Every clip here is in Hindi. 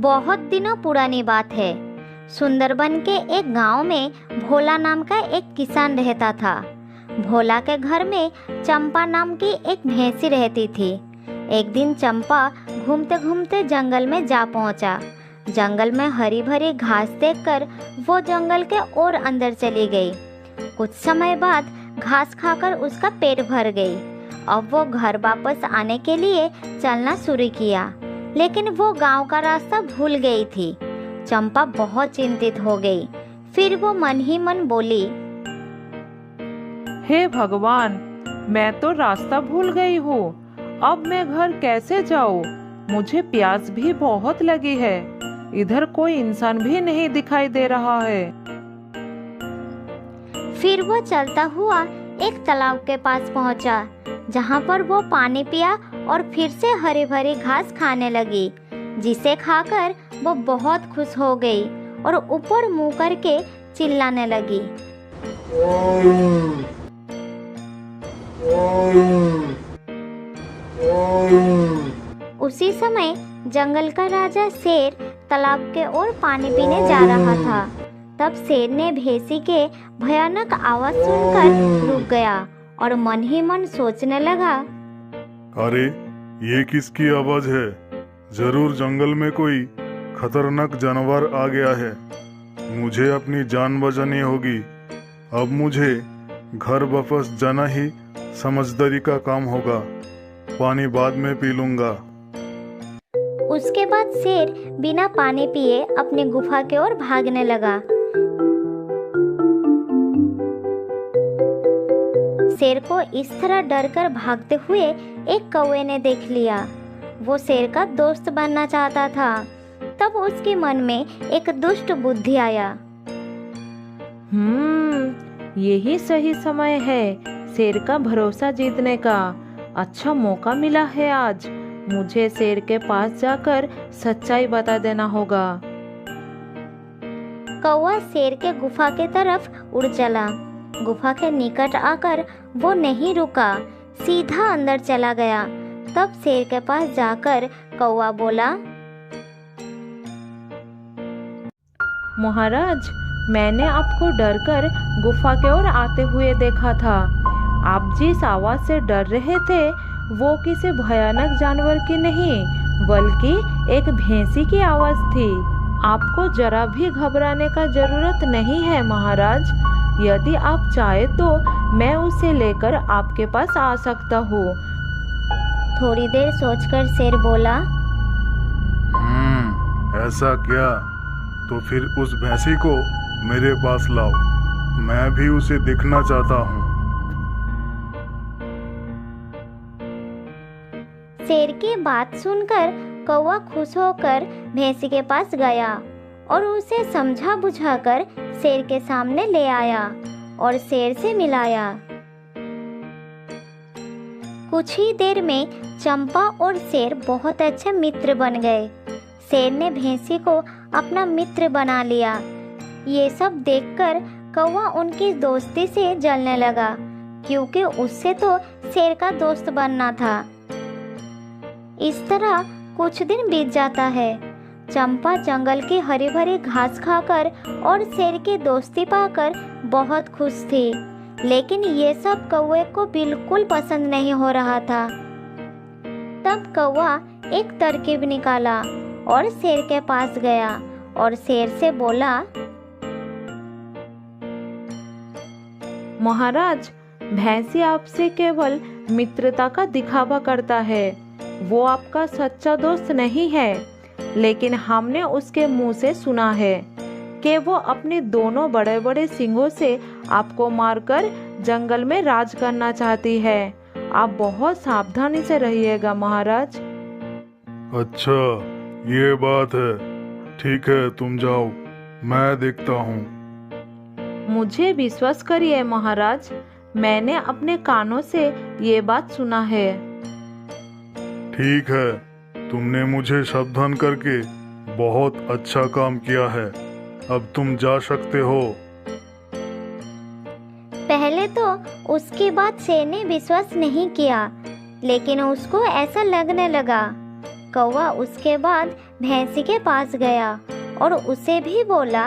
बहुत दिनों पुरानी बात है। सुंदरबन के एक गांव में भोला नाम का एक किसान रहता था। भोला के घर में चंपा नाम की एक भैंसी रहती थी। एक दिन चंपा घूमते घूमते जंगल में जा पहुंचा। जंगल में हरी भरी घास देखकर वो जंगल के और अंदर चली गई। कुछ समय बाद घास खाकर उसका पेट भर गई। अब वो घर वापस आने के लिए चलना शुरू किया, लेकिन वो गांव का रास्ता भूल गई थी। चंपा बहुत चिंतित हो गई। फिर वो मन ही मन बोली, हे भगवान, मैं तो रास्ता भूल गई हूँ। अब मैं घर कैसे जाऊँ? मुझे प्यास भी बहुत लगी है। इधर कोई इंसान भी नहीं दिखाई दे रहा है। फिर वो चलता हुआ एक तालाब के पास पहुंचा, जहां पर वो पानी पिया और फिर से हरी भरी घास खाने लगी, जिसे खाकर वो बहुत खुश हो गई और ऊपर मुंह करके चिल्लाने लगी। उसी समय जंगल का राजा शेर तालाब के ओर पानी पीने जा रहा था। तब शेर ने भैंसी के भयानक आवाज सुनकर रुक गया और मन ही मन सोचने लगा, अरे ये किसकी आवाज है? जरूर जंगल में कोई खतरनाक जानवर आ गया है। मुझे अपनी जान बचानी होगी। अब मुझे घर वापस जाना ही समझदारी का काम होगा। पानी बाद में पी लूंगा। उसके बाद शेर बिना पानी पिए अपनी गुफा की ओर भागने लगा। शेर को इस तरह डरकर भागते हुए एक कौवे ने देख लिया। वो शेर का दोस्त बनना चाहता था। तब उसके मन में एक दुष्ट बुद्धि आया। यही सही समय है शेर का भरोसा जीतने का। अच्छा मौका मिला है आज। मुझे शेर के पास जाकर सच्चाई बता देना होगा। कौवा शेर के गुफा की तरफ उड़ चला। गुफा के निकट आकर वो नहीं रुका, सीधा अंदर चला गया। तब शेर के पास जाकर कौवा बोला, महाराज, मैंने आपको डरकर गुफा की ओर आते हुए देखा था। आप जिस आवाज से डर रहे थे वो किसी भयानक जानवर की नहीं, बल्कि एक भैंसी की आवाज थी। आपको जरा भी घबराने का जरूरत नहीं है महाराज। यदि आप चाहे तो मैं उसे लेकर आपके पास आ सकता हूँ। थोड़ी देर सोचकर शेर बोला, ऐसा क्या? तो फिर उस भैंसी को मेरे पास लाओ। मैं भी उसे देखना चाहता हूँ। शेर की बात सुनकर कौवा खुश होकर भैंसी के पास गया और उसे समझा बुझाकर शेर के सामने ले आया और शेर से मिलाया। कुछ ही देर में चंपा और शेर बहुत अच्छे मित्र बन गए। शेर ने भैंसी को अपना मित्र बना लिया। ये सब देखकर कौवा उनकी दोस्ती से जलने लगा, क्योंकि उससे तो शेर का दोस्त बनना था। इस तरह कुछ दिन बीत जाता है। चंपा जंगल की हरी भरी घास खाकर और शेर की दोस्ती पाकर बहुत खुश थी, लेकिन ये सब कौवे को बिल्कुल पसंद नहीं हो रहा था। तब कौवा एक तरकीब निकाला और शेर के पास गया और शेर से बोला, महाराज, भैंसी आपसे केवल मित्रता का दिखावा करता है। वो आपका सच्चा दोस्त नहीं है। लेकिन हमने उसके मुंह से सुना है कि वो अपने दोनों बड़े बड़े सींगों से आपको मारकर जंगल में राज करना चाहती है। आप बहुत सावधानी से रहिएगा महाराज। अच्छा, ये बात है। ठीक है, तुम जाओ, मैं देखता हूँ। मुझे विश्वास करिए महाराज, मैंने अपने कानों से ये बात सुना है। ठीक है, तुमने मुझे सावधान करके बहुत अच्छा काम किया है। अब तुम जा सकते हो। पहले तो उसकी बात शेर ने विश्वास नहीं किया, लेकिन उसको ऐसा लगने लगा। कौवा उसके बाद भैंसी के पास गया और उसे भी बोला,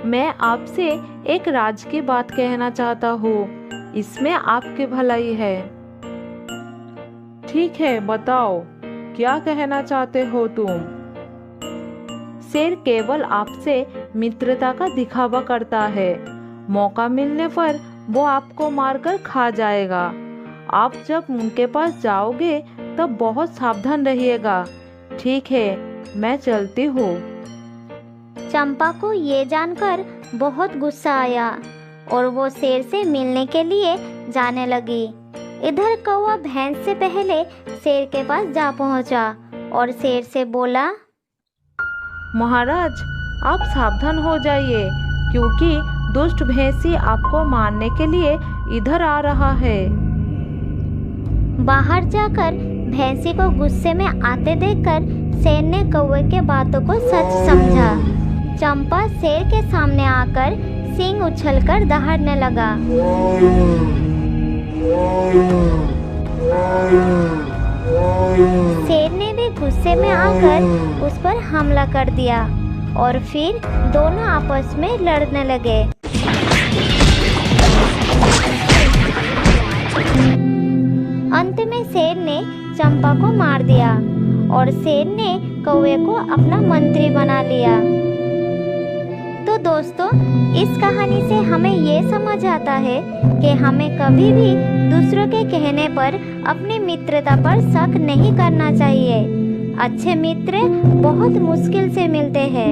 मैं आपसे एक राज की बात कहना चाहता हूँ, इसमें आपकी भलाई है। ठीक है, बताओ क्या कहना चाहते हो तुम। शेर केवल आपसे मित्रता का दिखावा करता है, मौका मिलने पर वो आपको मारकर खा जाएगा। आप जब उनके पास जाओगे तब बहुत सावधान रहिएगा। ठीक है, मैं चलती हूँ। चंपा को ये जानकर बहुत गुस्सा आया और वो शेर से मिलने के लिए जाने लगी। इधर कौवा भैंस से पहले शेर के पास जा पहुंचा और शेर से बोला, महाराज, आप सावधान हो जाइए, क्योंकि दुष्ट भैंसी आपको मारने के लिए इधर आ रहा है। बाहर जाकर भैंसी को गुस्से में आते देखकर शेर ने कौवे के बातों को सच समझा। चंपा शेर के सामने आकर सींग उछलकर दहाड़ने लगा। शेर ने भी गुस्से में आकर उस पर हमला कर दिया और फिर दोनों आपस में लड़ने लगे। अंत में शेर ने चंपा को मार दिया और शेर ने कौवे को अपना मंत्री बना लिया। तो दोस्तों, इस कहानी से हमें ये समझ आता है कि हमें कभी भी दूसरों के कहने पर अपनी मित्रता पर शक नहीं करना चाहिए। अच्छे मित्र बहुत मुश्किल से मिलते हैं।